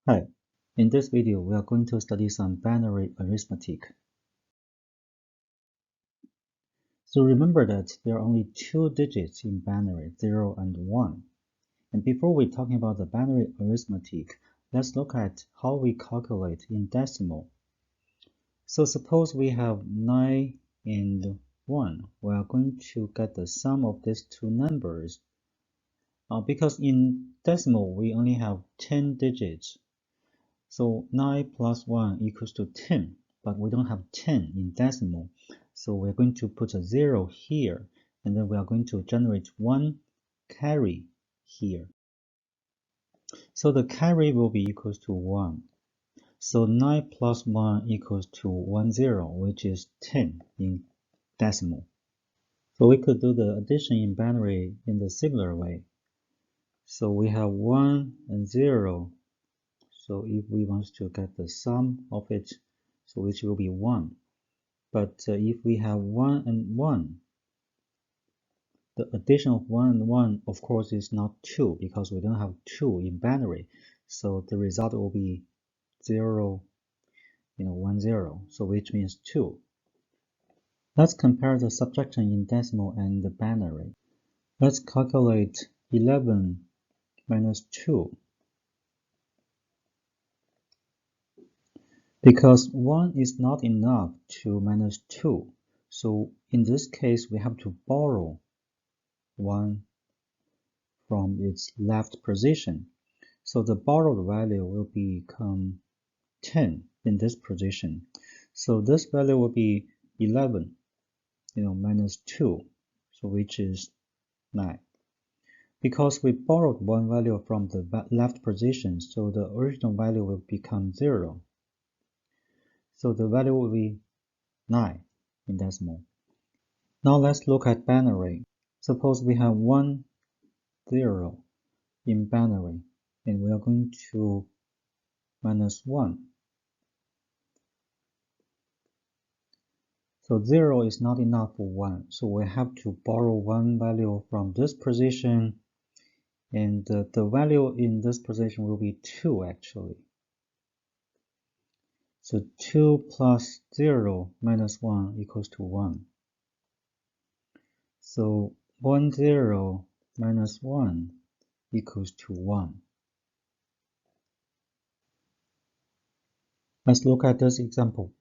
Hi, in this video we are going to study some binary arithmetic. So remember that there are only two digits in binary, 0 and 1. And before we talking about the binary arithmetic, let's look at how we calculate in decimal. So suppose we have 9 and 1. We are going to get the sum of these two numbers. Because in decimal we only have 10 digits. So 9 plus 1 equals to 10, but we don't have 10 in decimal. So we're going to put a 0 here, and then we are going to generate 1 carry here. So the carry will be equals to 1. So 9 plus 1 equals to 10, which is 10 in decimal. So we could do the addition in binary in the similar way. So we have 1 and 0. So if we want to get the sum of it, so which will be 1. But if we have 1 and 1, the addition of 1 and 1, of course, is not 2 because we don't have 2 in binary. So the result will be 0, 1, 0. So which means 2. Let's compare the subtraction in decimal and the binary. Let's calculate 11 minus 2. Because 1 is not enough to minus 2, so in this case we have to borrow 1 from its left position. So the borrowed value will become 10 in this position. So this value will be 11, minus 2, so which is 9. Because we borrowed one value from the left position, so the original value will become 0. So the value will be 9 in decimal. Now let's look at binary. Suppose we have 1, 0 in binary, and we are going to minus 1. So 0 is not enough for 1, so we have to borrow one value from this position, and the value in this position will be 2 actually. So 2 plus 0 minus 1 equals to 1. So 1, 0 minus 1 equals to 1. Let's look at this example.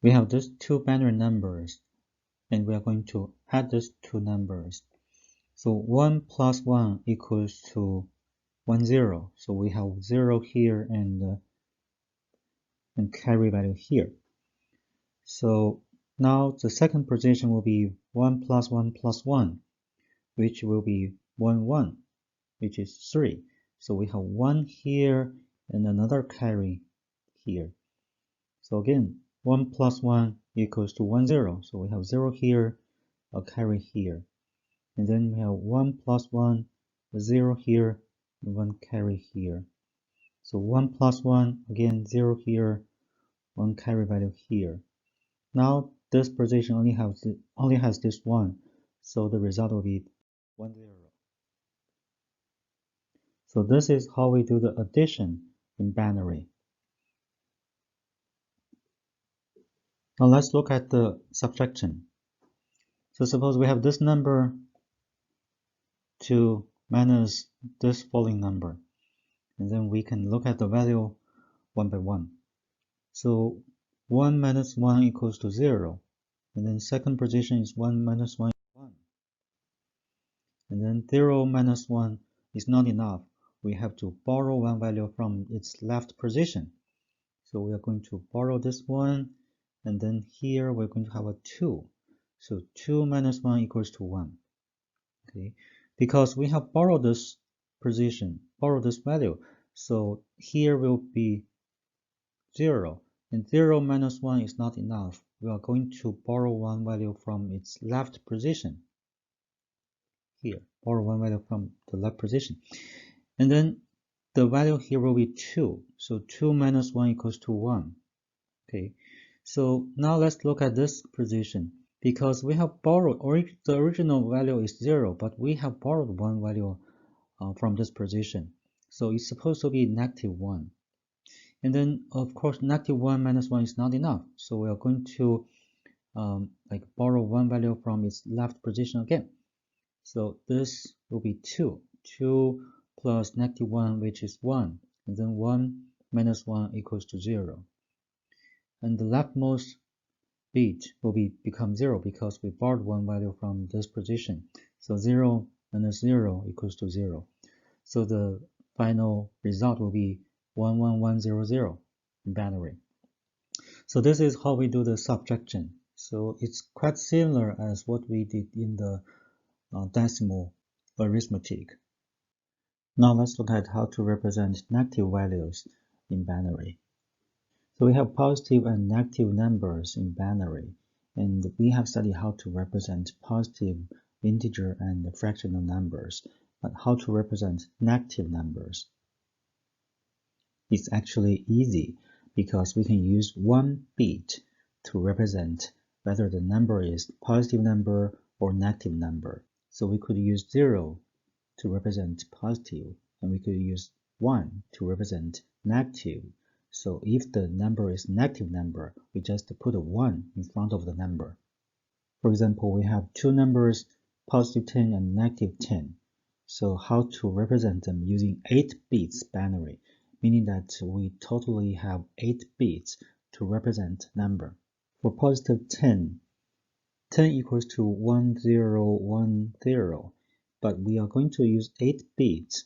We have these two binary numbers, and we are going to add these two numbers. So 1 plus 1 equals to 1, 0. So we have 0 here and carry value here. So now the second position will be 1 plus 1 plus 1, which will be 1, 1, which is 3. So we have 1 here and another carry here. So again, 1 plus 1 equals to 1, 0. So we have 0 here, a carry here. And then we have 1 plus 1, a 0 here, and 1 carry here. So 1 plus 1, again 0 here, 1 carry value here. Now this position only has this 1, so the result will be 1, 0. So this is how we do the addition in binary. Now let's look at the subtraction. So suppose we have this number to minus this following number, and then we can look at the value one by one. So 1 minus 1 equals to 0, and then second position is 1 minus 1 is 1. And then 0 minus 1 is not enough. We have to borrow one value from its left position. So we are going to borrow this one, and then here we're going to have a 2. So 2 minus 1 equals to 1. Okay, because we have borrowed this position, borrowed this value, so here will be 0, and 0 minus 1 is not enough. We are going to borrow one value from its left position. Here, borrow one value from the left position. And then the value here will be 2. So 2 minus 1 equals to 1. Okay, so now let's look at this position. Because we have borrowed, the original value is 0, but we have borrowed one value from this position. So it's supposed to be -1. And then, of course, -1 minus 1 is not enough. So we are going to like borrow one value from its left position again. So this will be 2. 2 plus -1, which is 1. And then 1 minus 1 equals to 0. And the leftmost bit will become 0 because we borrowed one value from this position. So 0 minus 0 equals to 0. So the final result will be 11100 in binary. So this is how we do the subtraction. So it's quite similar as what we did in the decimal arithmetic. Now let's look at how to represent negative values in binary. So we have positive and negative numbers in binary, and we have studied how to represent positive integer and fractional numbers, but how to represent negative numbers. It's actually easy because we can use one bit to represent whether the number is positive number or negative number. So we could use 0 to represent positive, and we could use 1 to represent negative. So if the number is negative number, we just put a 1 in front of the number. For example, we have two numbers, positive 10 and negative 10. So how to represent them using 8 bits binary, meaning that we totally have 8 bits to represent number. For positive 10, 10 equals to 1010, but we are going to use 8 bits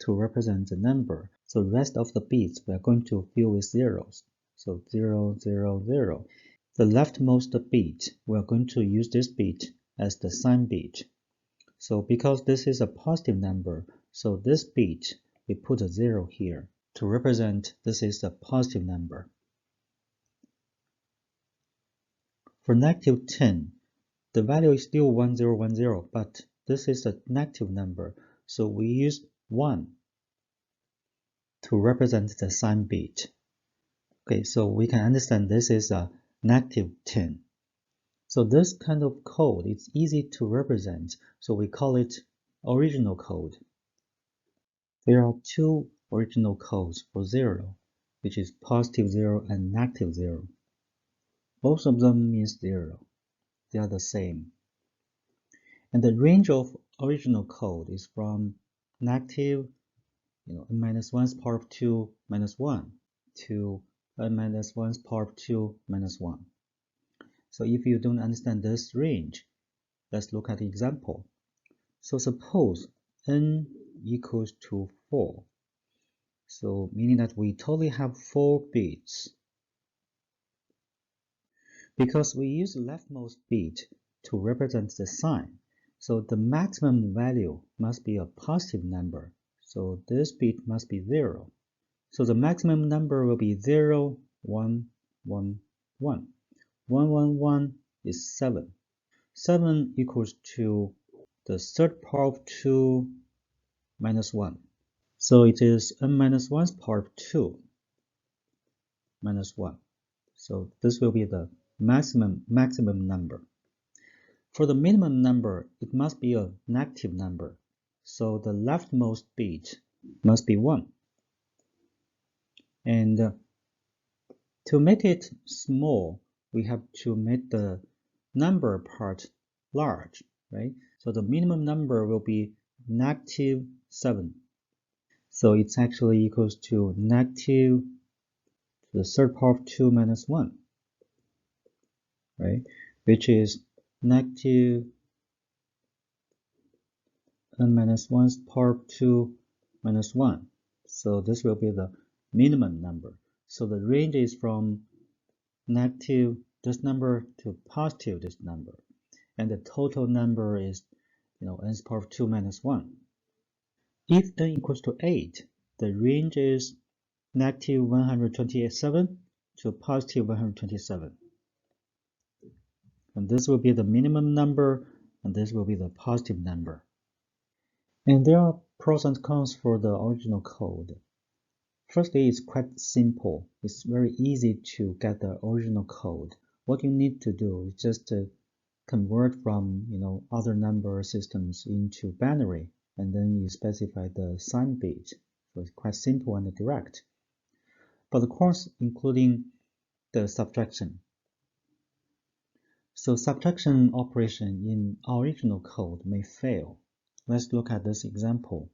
to represent the number. So the rest of the bits we are going to fill with zeros. So 0, 0, 0. The leftmost bit, we are going to use this bit as the sign bit. So because this is a positive number, so this bit, we put a 0 here to represent this is a positive number. For negative 10, the value is still 1010, but this is a negative number, so we use 1 to represent the sign bit. Okay, so we can understand this is a negative 10. So this kind of code is easy to represent, so we call it original code. There are two original codes for 0, which is positive 0 and negative 0. Both of them means 0. They are the same. And the range of original code is from negative n minus 1's power of 2 minus 1 to n minus 1's power of 2 minus 1. So if you don't understand this range, let's look at the example. So suppose n equals to 4. So meaning that we totally have 4 bits. Because we use the leftmost bit to represent the sign, so the maximum value must be a positive number. So this bit must be 0. So the maximum number will be 0, 1, 1, 1. 1, 1, 1 is 7. 7 equals to the third power of 2 minus 1. So it is n minus 1's power of 2 minus 1. So this will be the maximum number. For the minimum number, it must be a negative number. So the leftmost bit must be 1. And to make it small, we have to make the number part large, right? So the minimum number will be negative 7. So it's actually equals to negative the third power of 2 minus 1, right? Which is negative n minus 1's power of 2 minus 1. So this will be the minimum number. So the range is from negative this number to positive this number. And the total number is, n's power of 2 minus 1. If n equals to 8, the range is negative 127 to positive 127. And this will be the minimum number, and this will be the positive number. And there are pros and cons for the original code. Firstly, it's quite simple. It's very easy to get the original code. What you need to do is just to convert from other number systems into binary, and then you specify the sign bit So it's quite simple and direct. But of course, including the subtraction. So subtraction operation in original code may fail. Let's look at this example.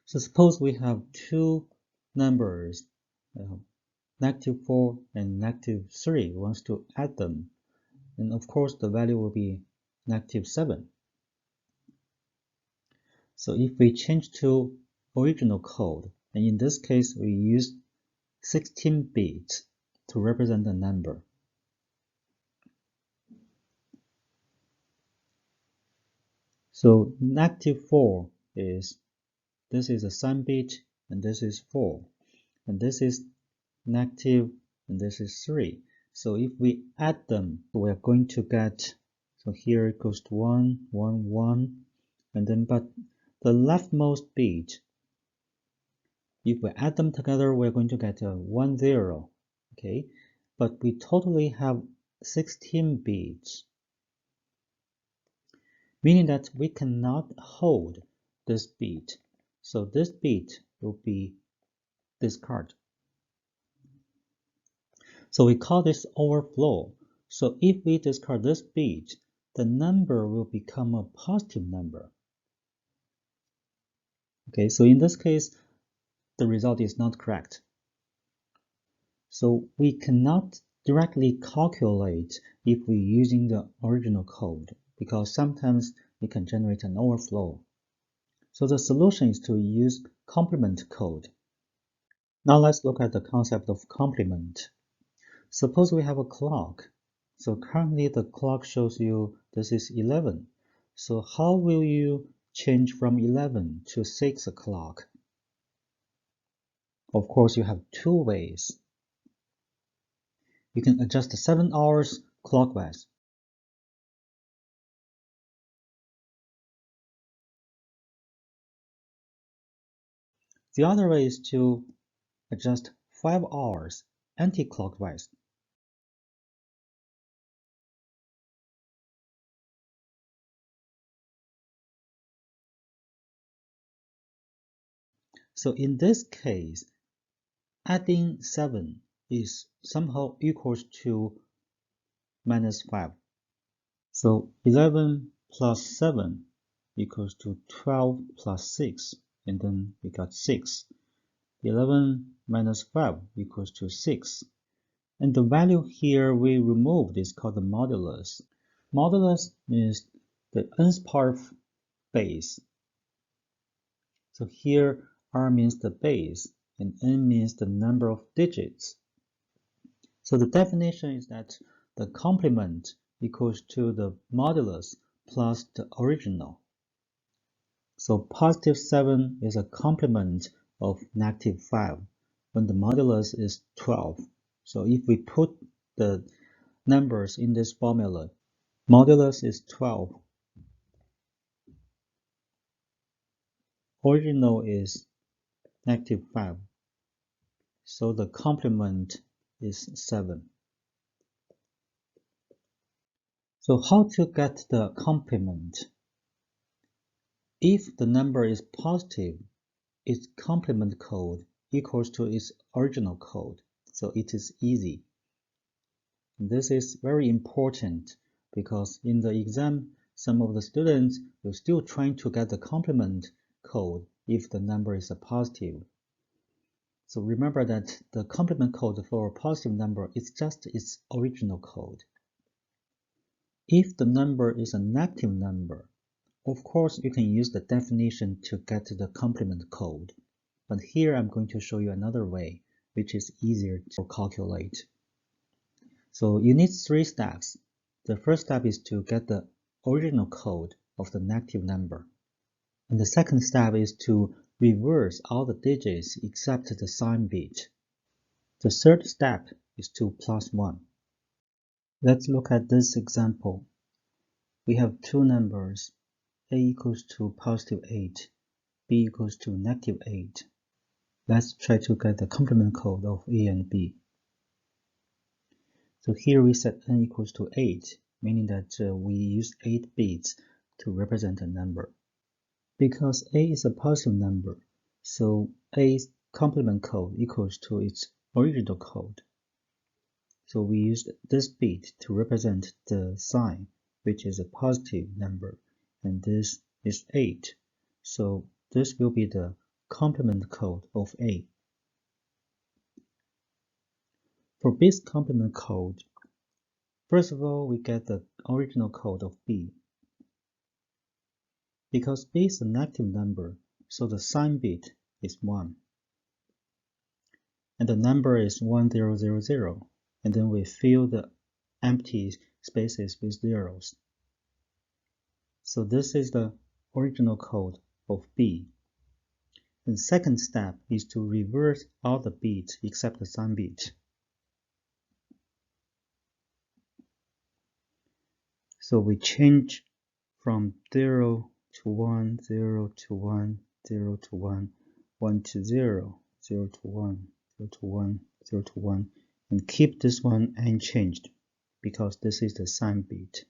So suppose we have two numbers, -4 and -3. We want to add them. And of course, the value will be -7. So if we change to original code, and in this case, we use 16 bits to represent the number. So -4 is, this is a sum bit, and this is 4. And this is negative, and this is 3. So if we add them, we're going to get, so here it goes to 1, 1, 1, and then, but the leftmost bit, if we add them together, we're going to get a 1, 0, okay? But we totally have 16 bits, meaning that we cannot hold this bit. So this bit will be discarded. So we call this overflow. So if we discard this bit, the number will become a positive number. Okay, so in this case, the result is not correct. So we cannot directly calculate if we're using the original code, because sometimes it can generate an overflow. So the solution is to use complement code. Now let's look at the concept of complement. Suppose we have a clock. So currently the clock shows you this is 11. So how will you change from 11 to 6 o'clock? Of course, you have two ways. You can adjust the 7 hours clockwise. The other way is to adjust 5 hours anti-clockwise. So in this case, adding 7 is somehow equals to -5. So 11 plus 7 equals to 12 plus 6, and then we got 6. 11 minus 5 equals to 6. And the value here we removed is called the modulus. Modulus means the nth part of base. So here R means the base, and N means the number of digits. So the definition is that the complement equals to the modulus plus the original. So positive 7 is a complement of -5 when the modulus is 12. So if we put the numbers in this formula, modulus is 12, original is -5, so the complement is 7. So how to get the complement? If the number is positive, its complement code equals to its original code, so it is easy. This is very important because in the exam, some of the students will still trying to get the complement code if the number is a positive. So remember that the complement code for a positive number is just its original code. If the number is a negative number, of course you can use the definition to get the complement code. But here I'm going to show you another way, which is easier to calculate. So you need 3 steps. The first step is to get the original code of the negative number. And the second step is to reverse all the digits except the sign bit. The third step is to plus 1. Let's look at this example. We have two numbers, a equals to +8, b equals to -8. Let's try to get the complement code of a and b. So here we set n equals to 8, meaning that we use 8 bits to represent a number. Because a is a positive number, so a's complement code equals to its original code. So we used this bit to represent the sign, which is a positive number, and this is 8. So this will be the complement code of A. For B's complement code, first of all, we get the original code of B. Because B is a negative number, so the sign bit is 1. And the number is 1000, and then we fill the empty spaces with zeros. So this is the original code of B. The second step is to reverse all the bits except the sign bit. So we change from 0 to 1, 0 to 1, 0 to 1, 1 to 0, 0 to 1, 0 to 1, 0 to 1, and keep this one unchanged because this is the sign bit.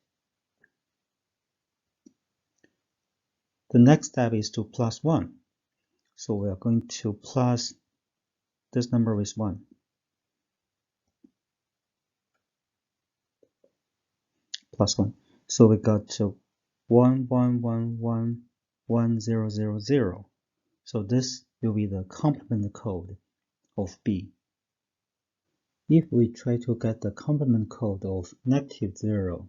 The next step is to plus 1. So we are going to plus this number with 1. Plus 1. So we got to 1, 1, 1, 1, 1, 0, 0, 0. So this will be the complement code of B. If we try to get the complement code of -0,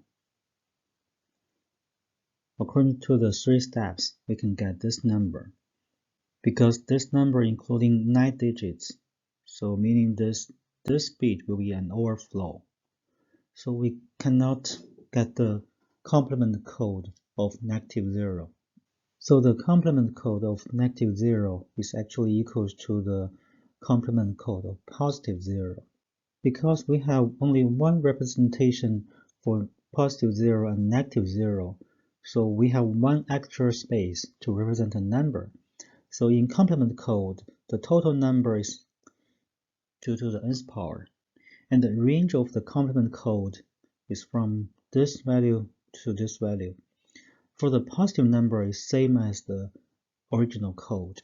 according to the 3 steps, we can get this number. Because this number including 9 digits, so meaning this bit will be an overflow. So we cannot get the complement code of -0. So the complement code of -0 is actually equals to the complement code of +0. Because we have only one representation for +0 and -0, so we have one extra space to represent a number. So in complement code, the total number is 2 to the nth power, and the range of the complement code is from this value to this value. For the positive number is same as the original code,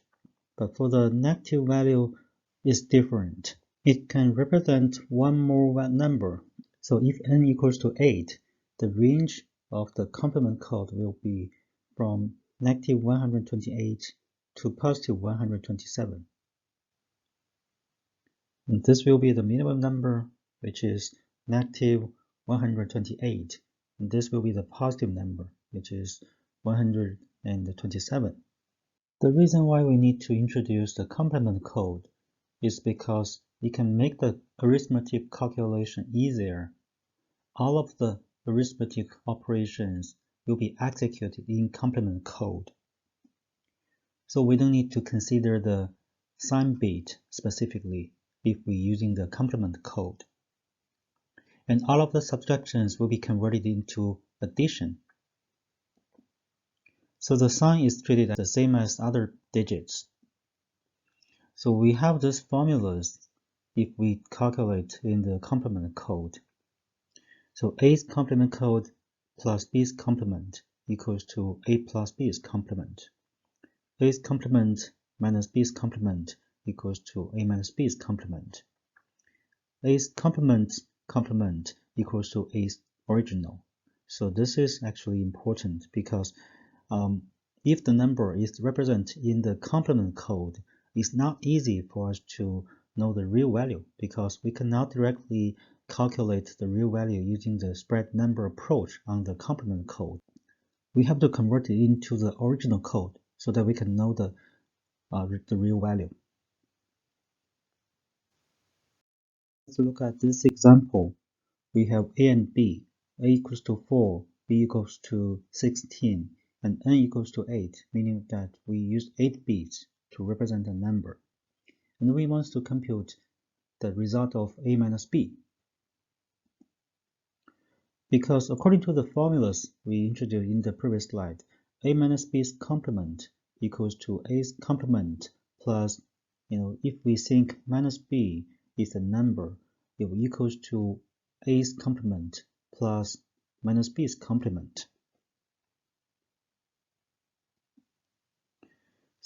but for the negative value is different. It can represent one more number. So if n equals to 8, the range of the complement code will be from -128 to +127. And this will be the minimum number, which is -128. And this will be the positive number, which is 127. The reason why we need to introduce the complement code is because it can make the arithmetic calculation easier. All of the arithmetic operations will be executed in complement code. So we don't need to consider the sign bit specifically if we're using the complement code. And all of the subtractions will be converted into addition. So the sign is treated the same as other digits. So we have these formulas if we calculate in the complement code. So A's complement code plus B's complement equals to A plus B's complement. A's complement minus B's complement equals to A minus B's complement. A's complement equals to A's original. So this is actually important because if the number is represented in the complement code, it's not easy for us to know the real value because we cannot directly calculate the real value using the spread number approach on the complement code. We have to convert it into the original code so that we can know the real value. Let's look at this example. We have A and B. A equals to 4, B equals to 16, and n equals to 8, meaning that we use 8 bits to represent a number. And we want to compute the result of A minus B. Because according to the formulas we introduced in the previous slide, A minus B's complement equals to A's complement plus, if we think minus B is a number, it will equals to A's complement plus minus B's complement.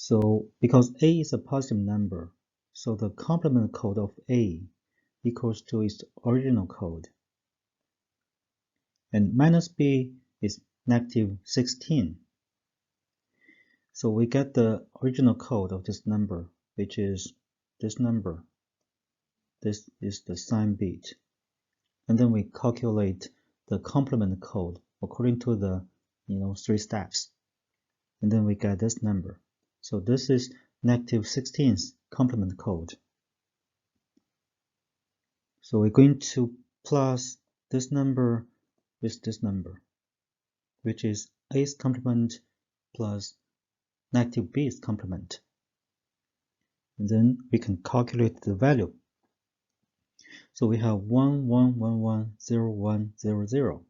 So because a is a positive number, so the complement code of a equals to its original code. And minus b is negative 16. So we get the original code of this number, which is this number. This is the sign bit. And then we calculate the complement code according to the 3 steps. And then we get this number. So this is negative 16's complement code. So we're going to plus this number with this number, which is a's complement plus negative b's complement. And then we can calculate the value. So we have 1, 1, 1, 1, 0, 1, 0, 0.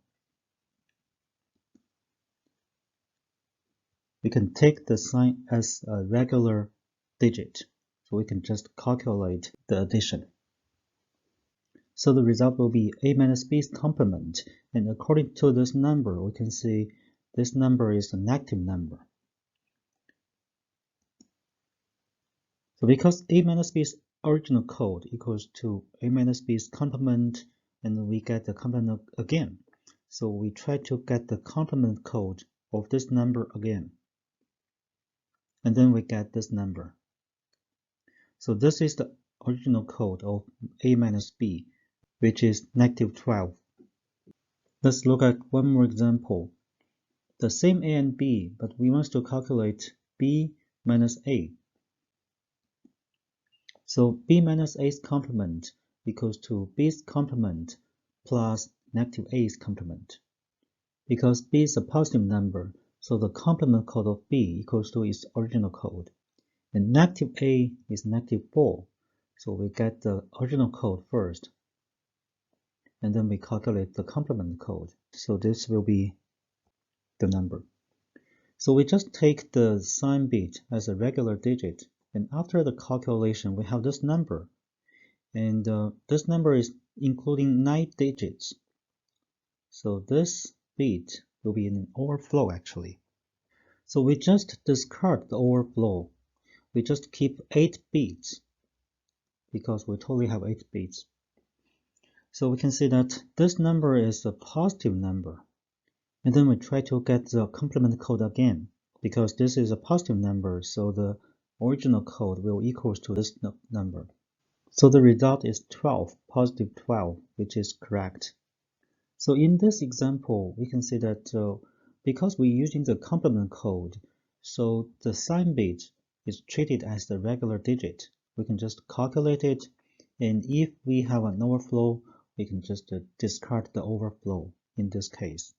We can take the sign as a regular digit, so we can just calculate the addition. So the result will be a minus b's complement, and according to this number, we can see this number is a negative number. So because a minus b's original code equals to a minus b's complement, and we get the complement again. So we try to get the complement code of this number again. And then we get this number. So this is the original code of a minus b, which is negative 12. Let's look at one more example. The same a and b, but we want to calculate b minus a. So b minus a's complement equals to b's complement plus negative a's complement. Because b is a positive number, so the complement code of b equals to its original code. And negative a is negative 4, so we get the original code first. And then we calculate the complement code. So this will be the number. So we just take the sign bit as a regular digit. And after the calculation, we have this number. And this number is including 9 digits. So this bit will be an overflow actually. So we just discard the overflow. We just keep 8 bits because we totally have 8 bits. So we can see that this number is a positive number. And then we try to get the complement code again. Because this is a positive number, so the original code will equal to this number. So the result is 12, positive 12, which is correct. So in this example, we can see that because we're using the complement code, so the sign bit is treated as the regular digit. We can just calculate it, and if we have an overflow, we can just discard the overflow in this case.